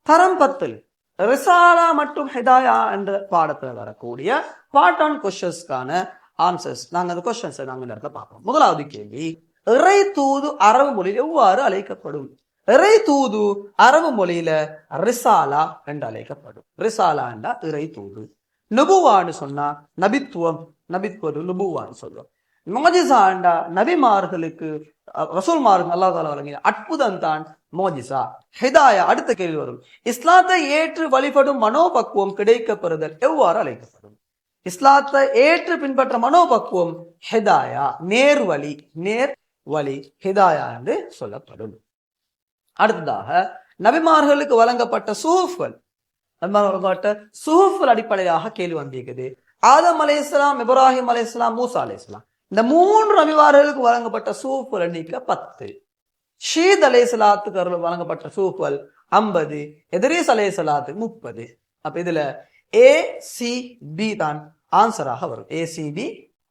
தரம் 10 ரிசாலா மற்றும் ஹிதாயா என்ற பாடத்தில் வரக்கூடிய பார்ட் ஆன் கொஸ்டின்ஸ்க்கான ஆன்சர்ஸ் நாங்கள் அந்த கொஸ்டின்ஸை நாங்கள் இந்த இடத்துல பார்ப்போம். முதலாவது கேள்வி, இறை தூது அரபு மொழியில் எவ்வாறு அழைக்கப்படும்? இறை தூது அரபு மொழியில ரிசாலா என்று அழைக்கப்படும். ரிசாலா என்றா இறை தூது. நுபுவான்னு சொன்னா நபித்துவம், நபித்துவம் நுபுவான்னு சொல்லுவோம். மோஜிசாண்டா நபிமார்களுக்கு ரசூல்மார்கள் அல்லாஹ் தஆலா வழங்கிய அற்புதம் தான் மோஜிசா. ஹிதாயா அடுத்த கேள்வி வரும். இஸ்லாத்தை ஏற்று வழிபடும் மனோபக்குவம் கிடைக்கப்பெறுதல் எவ்வாறு அழைக்கப்படும்? இஸ்லாத்தை ஏற்று பின்பற்ற மனோபக்குவம் ஹிதாயா, நேர்வழி, நேர் வழி ஹிதாயா என்று சொல்லப்படும். அடுத்ததாக நபிமார்களுக்கு வழங்கப்பட்ட சூஃபல், சுஹுஃபுல் அடிப்படையாக கேள்வி வந்திருக்குது. ஆதம் அலைஹிஸ்ஸலாம், இப்ராஹிம் அலைஹிஸ்ஸலாம், மூசா அலைஹிஸ்ஸலாம் இந்த 3 நபிமார்களுக்கு வழங்கப்பட்ட சூஃபுல் எண்ணிக்கை 10. ஷீத் அலைஹிஸ்ஸலாத்துக்கு வழங்கப்பட்ட சூஃபுல் 50, எதிரீஸ் அலைஹிஸ்ஸலாத்துக்கு 30. அப்ப இதுல ACB தான் ஆன்சராக வரும். ACB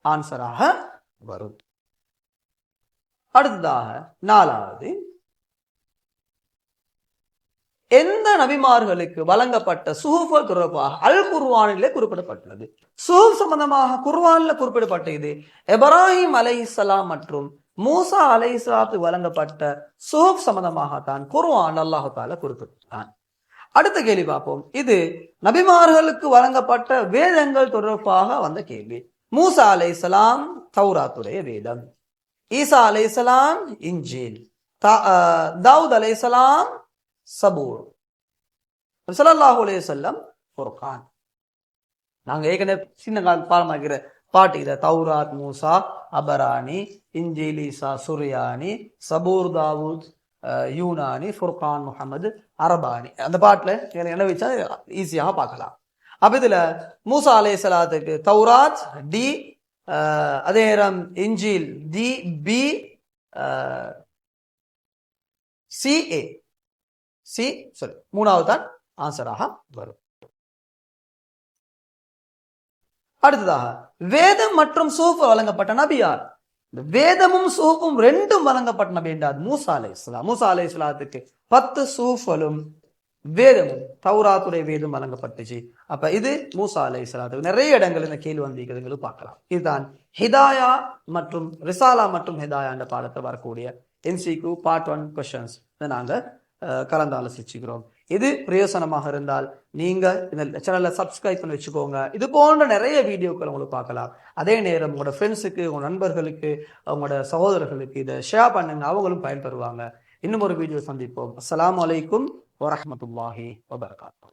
ஆன்சராக வரும். அடுத்ததாக 4வது, எந்த நபிமார்களுக்கு வழங்கப்பட்ட சுஹுஃபுல் தொடர்பாக அல் குர்ஆனிலே குறிப்பிடப்பட்டுள்ளது? சுஹுஃப் சம்பந்தமாக குர்ஆனில் குறிப்பிடப்பட்ட இது இப்ராஹிம் அலைஹிஸ்ஸலாம் மற்றும் மூசா அலைஹிஸ்ஸலாத்துக்கு வழங்கப்பட்ட சுஹுஃப் சம்பந்தமாக தான் குர்ஆன் அல்லாஹ் தஆலா குறிப்பிட்டான். அடுத்த கேள்வி பார்ப்போம். இது நபிமார்களுக்கு வழங்கப்பட்ட வேதங்கள் தொடர்பாக வந்த கேள்வி. மூசா அலைஹிஸ்ஸலாம் தௌராத்துடைய வேதம், ஈசா அலைஹிஸ்ஸலாம் இன்ஜீல், தாவூத் அலைஹிஸ்ஸலாம் சபூர், ஸல்லல்லாஹு அலைஹி வஸல்லம் ஃபுர்கான். நாங்க ஏற்கனவே சின்ன கால பாடமாக்கிற பாட்டு இதை தௌராத் மூசா, அபரானி, இன்ஜீல் ஈசா சுரியானி, சபூர் தாவூத் யூனானி, ஃபுர்கான் முஹம்மது அரபானி. அந்த பாட்டுல என்ன வச்சா ஈஸியாக பார்க்கலாம். அப்ப இதுல மூசா அலைஹிஸ்ஸலாத்துக்கு தௌராத் டி, அதே நேரம் இன்ஜீல் டி பி CA சி சரி 3வது தான் ஆன்சராக வரும். அடுத்ததாக வேதம் மற்றும் சூஃப் வழங்கப்பட்ட நபி யார்? வேதமும் சூஃபும் ரெண்டும் வழங்கப்பட்ட நபி என்றால் மூசா அலைஹிஸ்ஸலாம். மூசா அலைஹிஸ்ஸலாத்துக்கு 10 சூஃபலும் வேதமும் தௌராத்துடைய வேதம் வழங்கப்பட்டுச்சு. அப்ப இது மூசா அலைஹிஸ்ஸலாத்துக்கு நிறைய இடங்கள் இந்த கேள்வி வந்திருக்கிறது பார்க்கலாம். இதுதான் ஹிதாயா மற்றும் ரிசாலா மற்றும் ஹிதாயா என்ற பாடத்தில் வரக்கூடிய MCQ பார்ட் 1 கொஸ்டின்ஸ் நாங்க கலந்து ஆலோசிச்சுக்கிறோம். இது பிரயோசனமாக இருந்தால் நீங்க இந்த சேனலை சப்ஸ்கிரைப் பண்ணி வச்சுக்கோங்க. இது போன்ற நிறைய வீடியோக்கள் உங்களுக்கு பார்க்கலாம். அதே நேரம் உங்களோட ஃப்ரெண்ட்ஸுக்கு, உங்க நண்பர்களுக்கு, உங்களோட சகோதரர்களுக்கு இதை ஷேர் பண்ணுங்க, அவங்களும் பயன்பெறுவாங்க. இன்னும் ஒரு வீடியோ சந்திப்போம். அஸ்ஸலாமு அலைக்கும் வரஹ்மத்துல்லாஹி வபரகாத்துஹு.